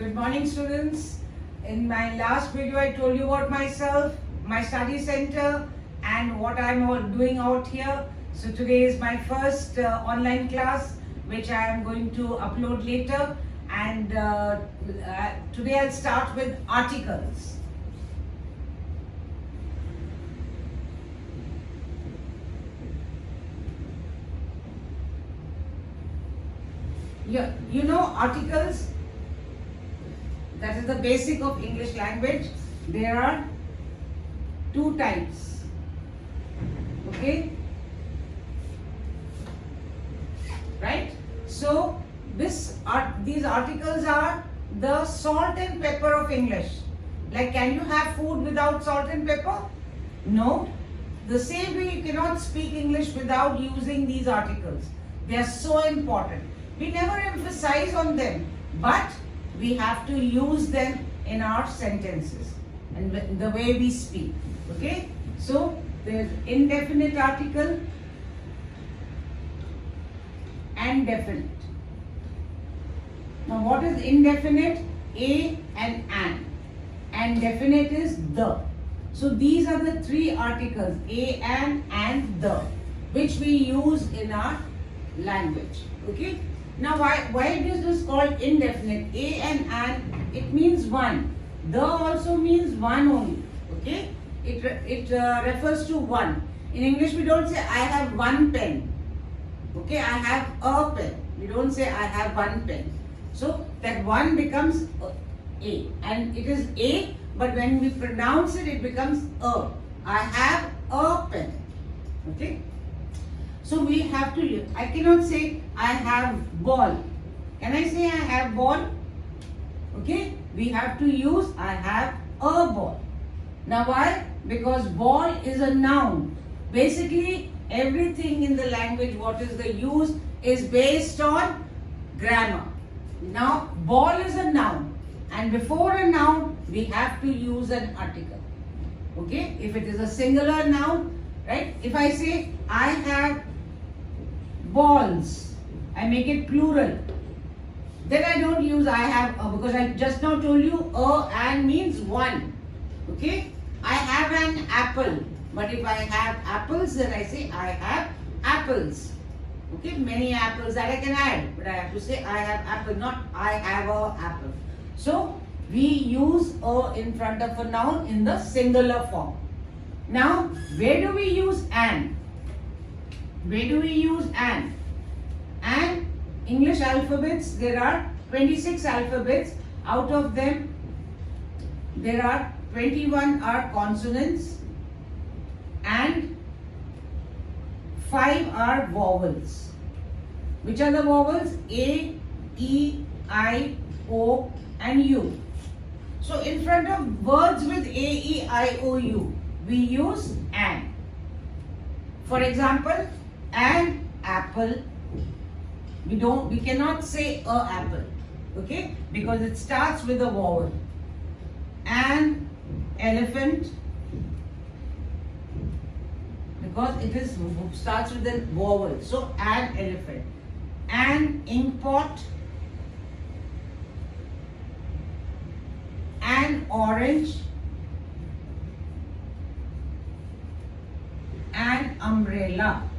Good morning, students. In my last video I told you about myself, my study center and what I'm doing out here. So today is my first online class which I am going to upload later, and today I'll start with articles. You know articles, that is the basic of English language. There are two types, okay, right? So these articles are the salt and pepper of English. Like, can you have food without salt and pepper? No. The same way you cannot speak English without using these articles. They are so important. We never emphasize on them, but we have to use them in our sentences and the way we speak. Okay? So there's indefinite article and definite. Now what is indefinite? A and an. And definite is the. So these are the three articles, a, an, and the, which we use in our language. Okay? Now why is this called indefinite? A and an, it means one. The also means one only. Okay? It refers to one. In English we don't say I have one pen. Okay? I have a pen. We don't say I have one pen. So that one becomes a, and it is a, but when we pronounce it, it becomes a. I have a pen. Okay? So we have to, I cannot say I have ball. Can I say I have ball? Okay? We have to use I have a ball. Now why? Because ball is a noun. Basically, everything in the language, what is the use, is based on grammar. Now, ball is a noun. And before a noun, we have to use an article. Okay? If it is a singular noun, right? If I say I have balls, I make it plural. Then I don't use I have a, because I just now told you and means one. Okay? I have an apple. But if I have apples, then I say I have apples. Okay? Many apples that I can add. But I have to say I have apple, not I have a apple. So we use a in front of a noun in the singular form. Now, where do we use an? Where do we use an? And English alphabets, there are 26 alphabets. Out of them, there are 21 are consonants and 5 are vowels. Which are the vowels? A, E, I, O and U. So in front of words with A, E, I, O, U, we use an. For example, an apple. We cannot say a apple, okay, because it starts with a vowel. An elephant, because it starts with a vowel. So an elephant. An inkpot, an orange, an umbrella.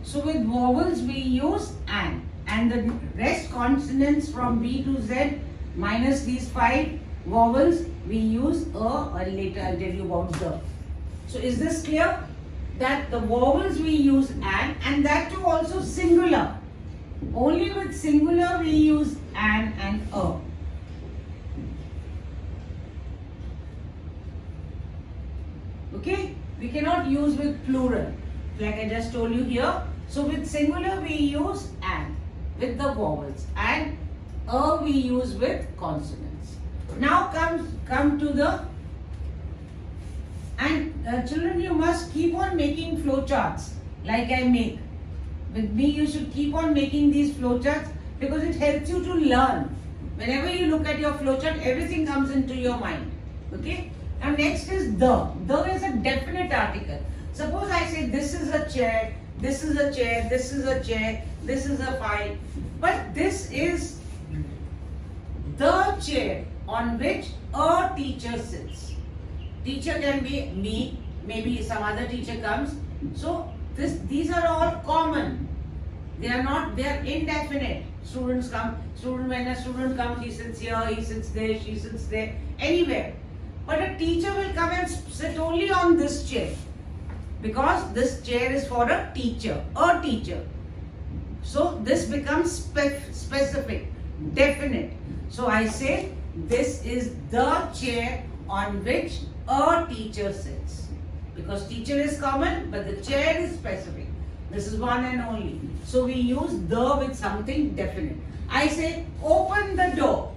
So with vowels we use an, and the rest consonants from B to Z minus these 5 vowels we use a, or later I'll tell you about the. So is this clear? That the vowels we use an, and that too also singular. Only with singular we use an and a. Okay? We cannot use with plural, like I just told you here. So with singular we use an with the vowels, and a we use with consonants. Now come to the, and children, you must keep on making flowcharts like I make. With me you should keep on making these flowcharts because it helps you to learn. Whenever you look at your flowchart, everything comes into your mind. Okay? And next is the. The is a definite article. Suppose I say this is a chair, this is a chair, this is a chair, this is a file. But this is the chair on which a teacher sits. Teacher can be me, maybe some other teacher comes. So these are all common. They are indefinite. Students come, when a student comes, he sits here, he sits there, she sits there, anywhere. But a teacher will come and sit only on this chair, because this chair is for a teacher. So this becomes specific, definite. So I say this is the chair on which a teacher sits. Because teacher is common, but the chair is specific. This is one and only. So we use the with something definite. I say open the door.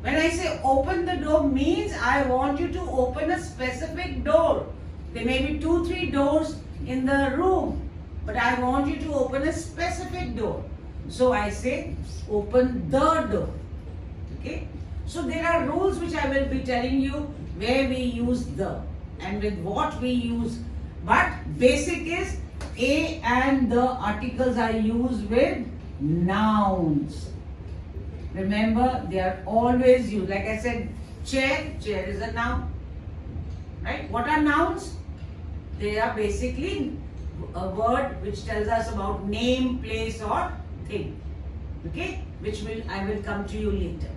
When I say open the door, means I want you to open a specific door. There may be 2-3 doors in the room, but I want you to open a specific door. So I say open the door. Okay? So there are rules which I will be telling you where we use the and with what we use. But basic is a and the articles are used with nouns. Remember, they are always used. Like I said, chair is a noun. Right? What are nouns? They are basically a word which tells us about name, place or thing. Okay? I will come to you later.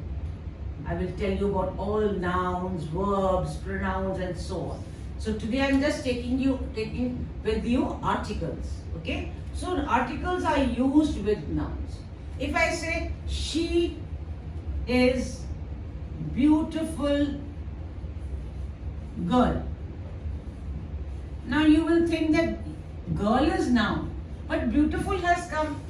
I will tell you about all nouns, verbs, pronouns and so on. So today I am just taking with you articles. Okay? So articles are used with nouns. If I say she is beautiful girl. Now you will think that girl is noun, but beautiful has come.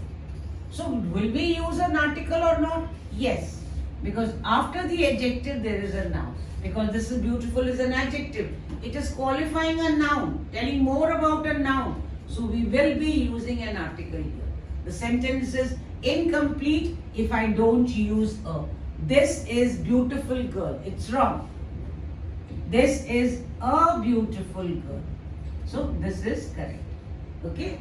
So will we use an article or not? Yes, because after the adjective there is a noun. Because this is beautiful is an adjective. It is qualifying a noun, telling more about a noun. So we will be using an article here. The sentence is incomplete if I don't use a. This is beautiful girl. It's wrong. This is a beautiful girl. So this is correct. Okay.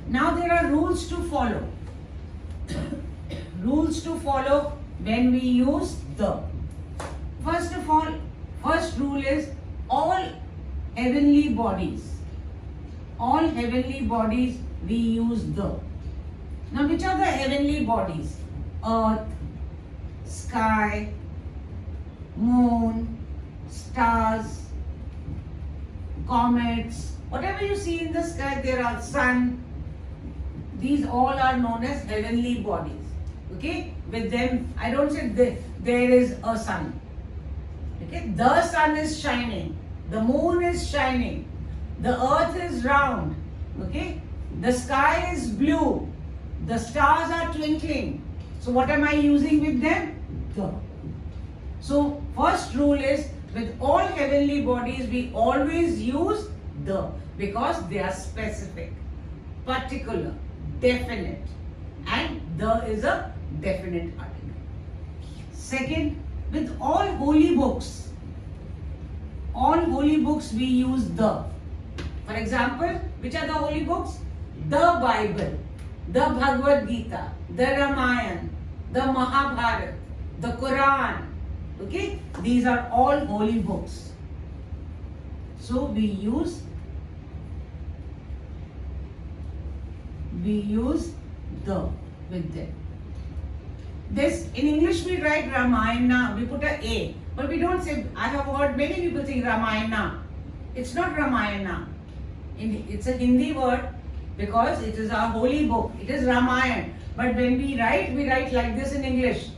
Now there are rules to follow. Rules to follow when we use the. First of all, first rule is all heavenly bodies. All heavenly bodies we use the. Now which are the heavenly bodies? Earth, sky, moon, stars, comets, whatever you see in the sky, there are sun. These all are known as heavenly bodies. Okay? With them, I don't say there is a sun. Okay? The sun is shining. The moon is shining. The earth is round. Okay? The sky is blue. The stars are twinkling. So what am I using with them? The. So first rule is with all heavenly bodies we always use the, because they are specific, particular, definite, and the is a definite article. Second, with all holy books we use the. For example, which are the holy books? The Bible, the Bhagavad Gita, the Ramayana, the Mahabharata, the Quran. Okay, these are all holy books. So we use the with them. This in English we write Ramayana, we put a, but we don't say. I have heard many people saying Ramayana. It's not Ramayana. It's a Hindi word because it is our holy book. It is Ramayana. But when we write like this in English.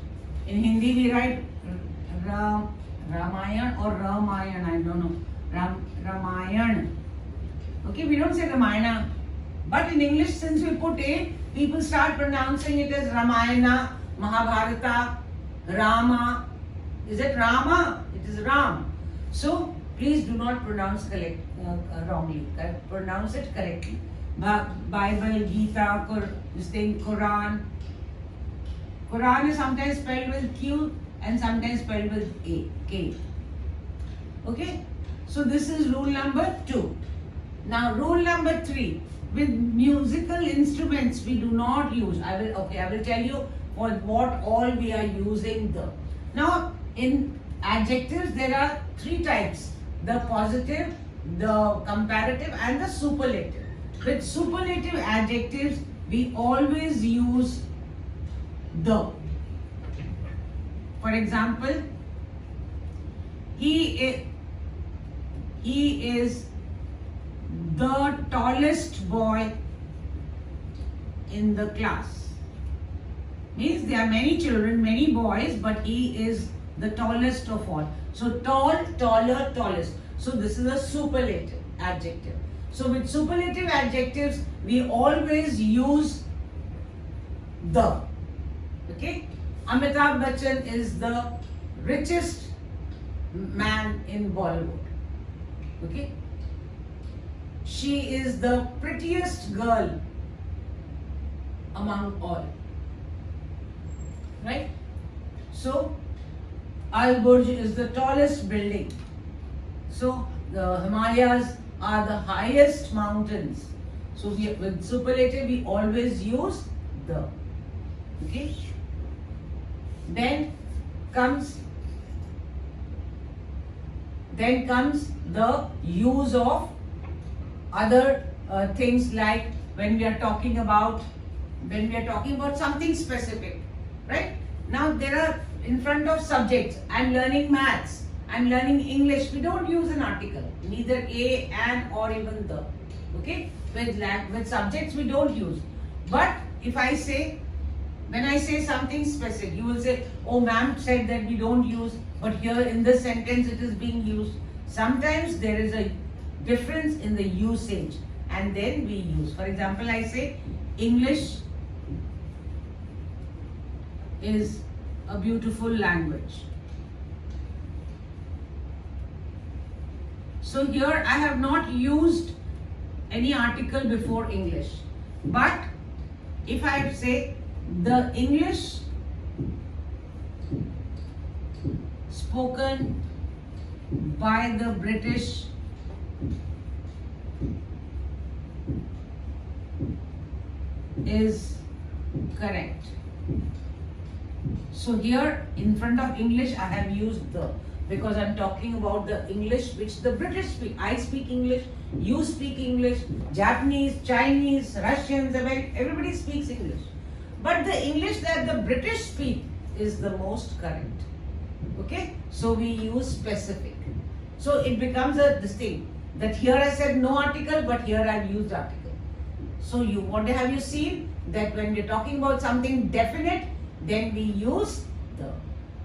In Hindi we write Ramayana or Ramayana, I don't know. Ramayana. Okay, we don't say Ramayana. But in English, since we put a, people start pronouncing it as Ramayana, Mahabharata, Rama. Is it Rama? It is Ram. So please do not pronounce wrongly. Pronounce it correctly. Bible, Gita, this thing, Quran. Quran is sometimes spelled with Q and sometimes spelled with A, K. Okay? So this is rule number 2. Now rule number 3. With musical instruments we do not use. I will tell you for what all we are using the. Now, in adjectives, there are three types: the positive, the comparative, and the superlative. With superlative adjectives, we always use the. For example, he is the tallest boy in the class. Means there are many children, many boys, but he is the tallest of all. So tall, taller, tallest. So this is a superlative adjective. So with superlative adjectives, we always use the. Okay? Amitabh Bachchan is the richest man in Bollywood. Okay? She is the prettiest girl among all. Right? So, Al Burj is the tallest building. So, the Himalayas are the highest mountains. So, with superlative, we always use the. Okay? Then comes the use of other things, like when we are talking about something specific, right? Now there are in front of subjects. I'm learning maths, I'm learning English. We don't use an article, neither a, an, or even the. Okay, with subjects we don't use. But if I say, when I say something specific, you will say, oh, ma'am said that we don't use, but here in this sentence it is being used. Sometimes there is a difference in the usage, and then we use. For example, I say, English is a beautiful language. So here I have not used any article before English. But if I say, the English spoken by the British is correct. So here in front of English I have used the, because I'm talking about the English which the British speak. I speak English, you speak English, Japanese, Chinese, Russians, everybody speaks English. But the English that the British speak is the most correct. Okay? So we use specific. So it becomes a distinct. That here I said no article, but here I've used article. So what have you seen? That when we're talking about something definite, then we use the.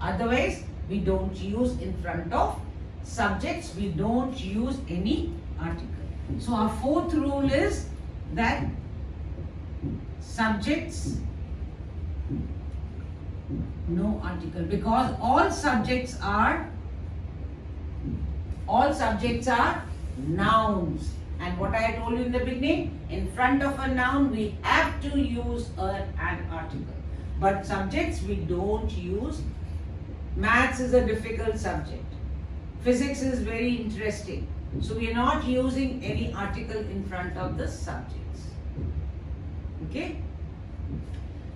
Otherwise, we don't use in front of subjects, we don't use any article. So our fourth rule is that subjects, no article, because all subjects are nouns. And what I told you in the beginning, in front of a noun we have to use an article. But subjects we don't use. Maths is a difficult subject. Physics is very interesting. So we are not using any article in front of the subjects. Okay?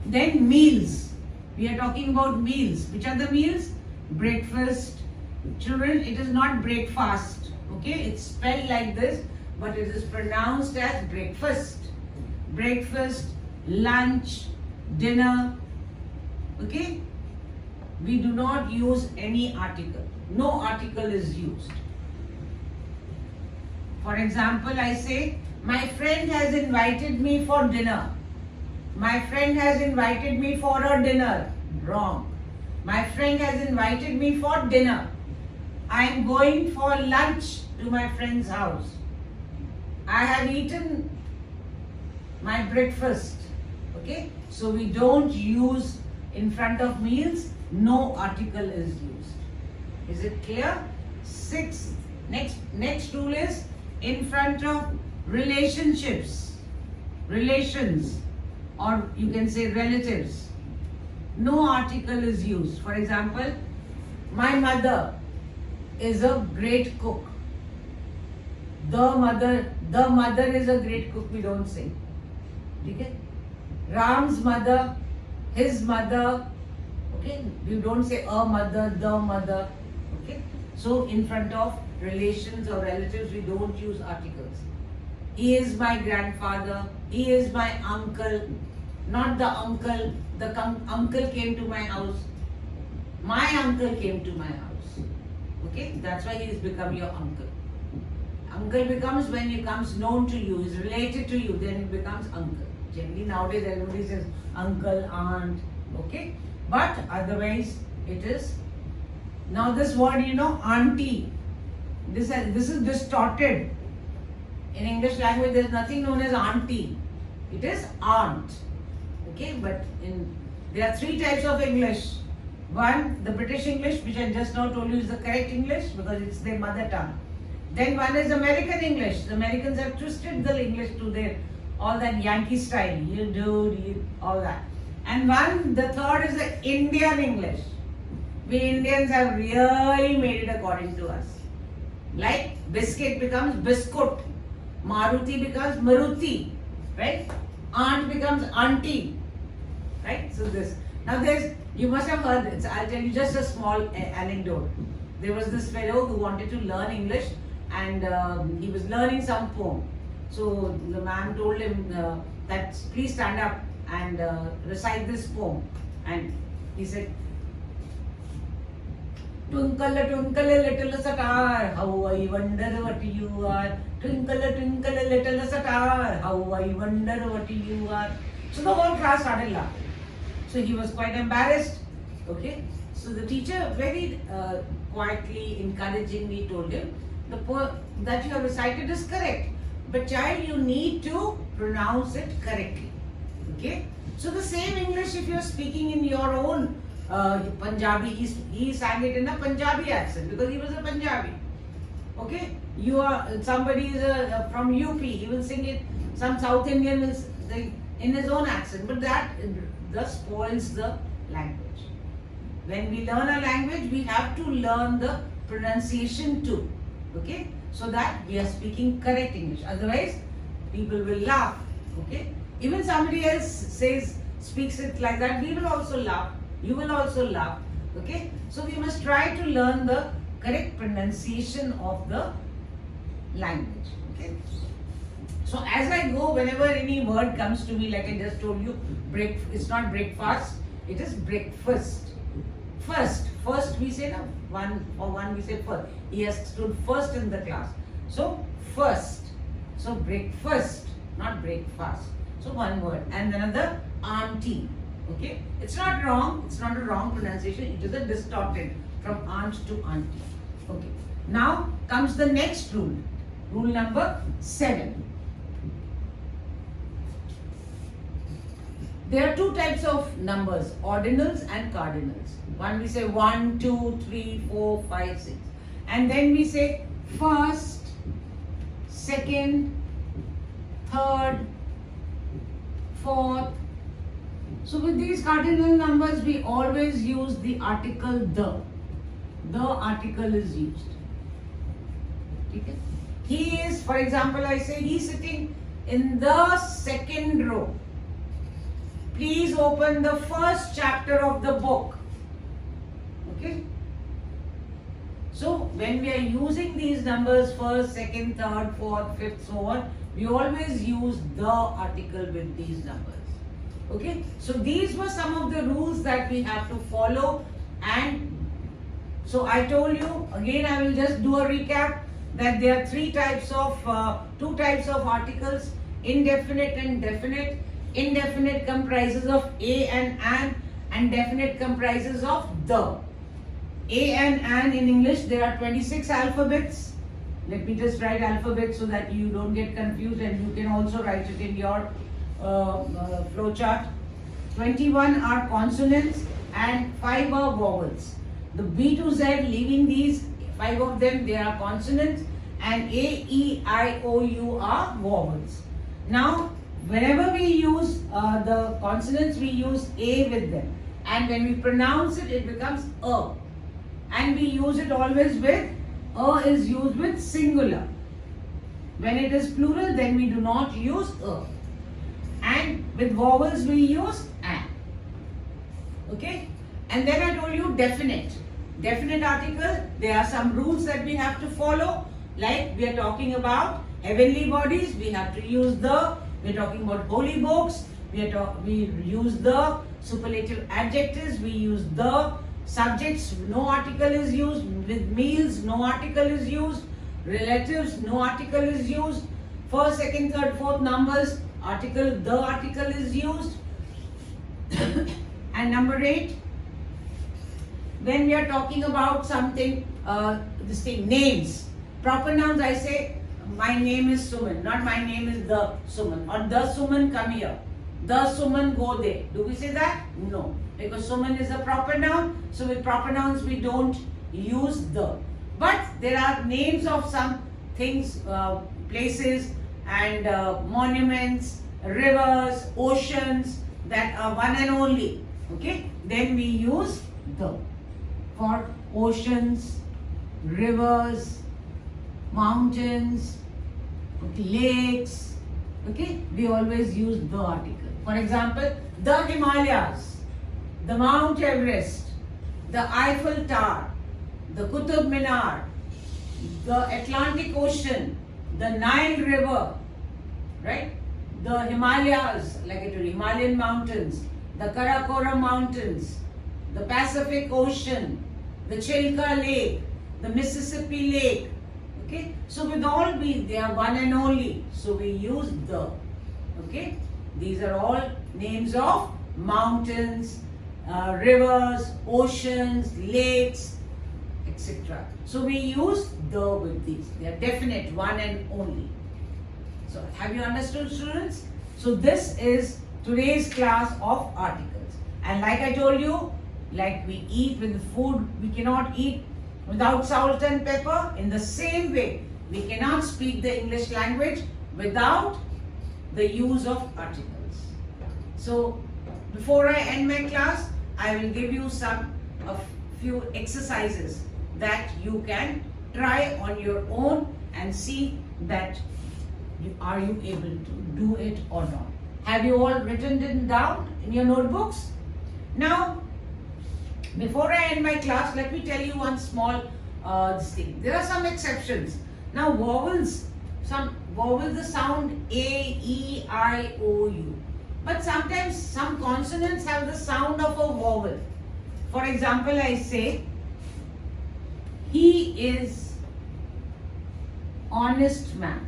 Then meals. We are talking about meals. Which are the meals? Breakfast. Children, it is not breakfast. Okay? It's spelled like this, but it is pronounced as breakfast. Breakfast, lunch, dinner. Okay? We do not use any article. No article is used. For example, I say, my friend has invited me for dinner. My friend has invited me for a dinner. Wrong. My friend has invited me for dinner. I am going for lunch to my friend's house. I have eaten my breakfast. Okay? So we don't use in front of meals, no article is used. Is it clear? Next rule is in front of relationships, relations, or you can say relatives, no article is used. For example, my mother is a great cook. The mother is a great cook, we don't say. Okay? Ram's mother his mother. Okay, you don't say a mother, the mother. Okay, so in front of relations or relatives, we don't use articles. He is my grandfather. He is my uncle. Not the uncle. The uncle came to my house. My uncle came to my house. Okay, that's why he has become your uncle. Uncle becomes when he becomes known to you, is related to you, then it becomes uncle. Generally nowadays everybody says uncle, aunt. Okay, but otherwise it is. Now this word, auntie. This is distorted. In English language, there is nothing known as auntie. It is aunt. Okay, but there are three types of English. One, the British English, which I just now told you is the correct English because it's their mother tongue. Then one is American English. The Americans have twisted the English to their all that Yankee style. You do, all that. And the third is the Indian English. We Indians have really made it according to us. Like biscuit becomes biscuit. Maruti becomes Maruti. Right? Aunt becomes auntie. Right? So this. Now you must have heard this. I'll tell you just a small anecdote. There was this fellow who wanted to learn English and he was learning some poem. So the man told him that please stand up and recite this poem. And he said, twinkle, twinkle, little star, how I wonder what you are. Twinkle, twinkle, little star, how I wonder what you are. So the whole class started laughing. So he was quite embarrassed. Okay. So the teacher very quietly, encouragingly told him, the poem that you have recited is correct. But child, you need to pronounce it correctly. Okay. So the same English, if you are speaking in your own Punjabi, he sang it in a Punjabi accent because he was a Punjabi. Okay. Somebody is from UP, he will sing it. Some South Indian will sing in his own accent. But that thus spoils the language. When we learn a language, we have to learn the pronunciation too. Okay, so that we are speaking correct English. Otherwise, people will laugh. Okay, even somebody else speaks it like that, we will also laugh. You will also laugh. Okay, so we must try to learn the correct pronunciation of the language. Okay, so as I go, whenever any word comes to me, like I just told you, it's not breakfast, it is breakfast. First we say no. One we say first. He has stood first in the class. So first. So breakfast, not breakfast. So one word. And another auntie. Okay. It's not wrong. It's not a wrong pronunciation. It is a distorted from aunt to auntie. Okay. Now comes the next rule. Rule number 7. There are two types of numbers, ordinals and cardinals. One we say 1, 2, 3, 4, 5, 6. And then we say first, second, third, fourth. So with these cardinal numbers, we always use the article the. The article is used. Okay? He is, for example, I say he's sitting in the second row. Please open the first chapter of the book. Okay. So when we are using these numbers first, second, third, fourth, fifth, so on, we always use the article with these numbers. Okay. So these were some of the rules that we have to follow. And so I told you, again I will just do a recap, that there are two types of articles, indefinite and definite. Indefinite comprises of a and an definite comprises of the. A and an in English, there are 26 alphabets. Let me just write alphabets so that you don't get confused, and you can also write it in your flowchart. 21 are consonants and 5 are vowels. The B to Z, leaving these 5 of them, they are consonants, and A, E, I, O, U are vowels. Now, whenever we use the consonants, we use A with them. And when we pronounce it, it becomes A. And we use it always with, A is used with singular. When it is plural, then we do not use A. And with vowels, we use an. Okay? And then I told you definite. Definite article, there are some rules that we have to follow. Like we are talking about heavenly bodies, we have to use the. We are talking about holy books, we use the. Superlative adjectives, we use the. Subjects, no article is used. With meals, no article is used. Relatives, no article is used. First, second, third, fourth numbers, the article is used. And number 8, when we are talking about something, names, proper nouns, I say, my name is Suman, not my name is the Suman, or the Suman come here, the Suman go there. Do we say that? No, because Suman is a proper noun, so with proper nouns we don't use the. But there are names of some things, places and monuments, rivers, oceans that are one and only. Okay, then we use the. For oceans, rivers, mountains, lakes, okay, we always use the article. For example, the Himalayas, the Mount Everest, the Eiffel Tower, the Qutub Minar, the Atlantic Ocean, the Nile River, right? The Himalayas, like I told you, Himalayan mountains, the Karakoram Mountains, the Pacific Ocean, the Chilka Lake, the Mississippi Lake. Okay, so with all they are one and only, so we use the. Okay, these are all names of mountains, rivers, oceans, lakes, etc. So we use the with these. They are definite, one and only. So have you understood, students? So this is today's class of articles. And like I told you, like we eat with food, we cannot eat without salt and pepper. In the same way, we cannot speak the English language without the use of articles. So before I end my class, I will give you a few exercises that you can try on your own and see that are you able to do it or not. Have you all written it down in your notebooks? Now, before I end my class, let me tell you one small thing. There are some exceptions. Now vowels, the sound A, E, I, O, U. But sometimes some consonants have the sound of a vowel. For example, I say, he is honest man.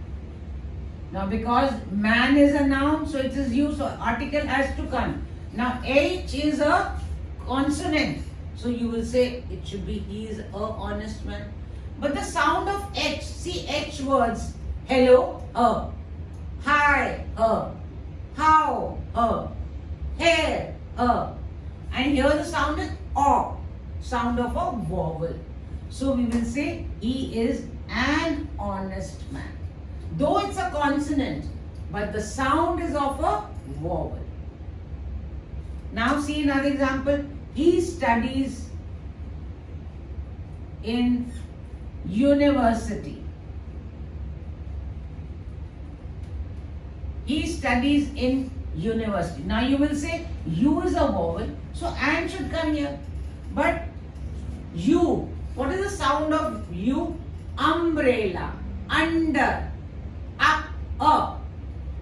Now because man is a noun, so it is used, so article has to come. Now H is a consonant. So you will say it should be he is a honest man. But the sound of H, see H words, hello, hi, how, hair, and here the sound is O, sound of a vowel. So we will say he is an honest man. Though it's a consonant, but the sound is of a vowel. Now see another example. He studies in university. He studies in university. Now you will say U is a vowel, so and should come here. But U, what is the sound of U? Umbrella, under, up.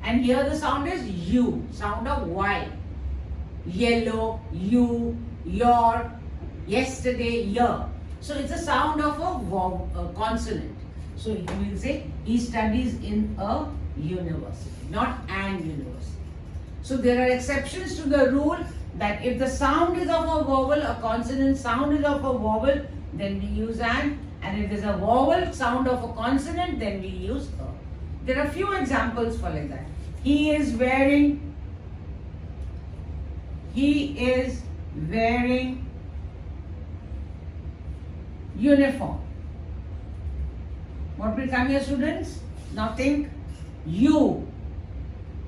And here the sound is U, sound of Y. Yellow, you, your, yesterday, year. So it's a sound of a consonant. So you will say he studies in a university, not an university. So there are exceptions to the rule that if the sound is of a vowel, a consonant sound is of a vowel, then we use an. And if there's a vowel sound of a consonant, then we use a. There are few examples for like that. He is wearing uniform. What will come here, students? Now think U.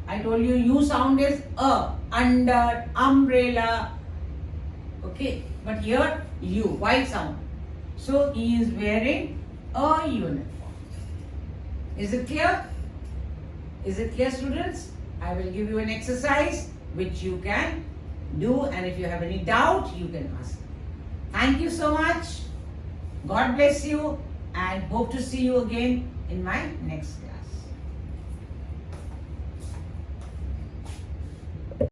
I told you U sound is a, under, umbrella. Okay, but here U, Y sound. So he is wearing a uniform. Is it clear? Is it clear, students? I will give you an exercise which you can do, and if you have any doubt, you can ask. Thank you so much. God bless you, and hope to see you again in my next class.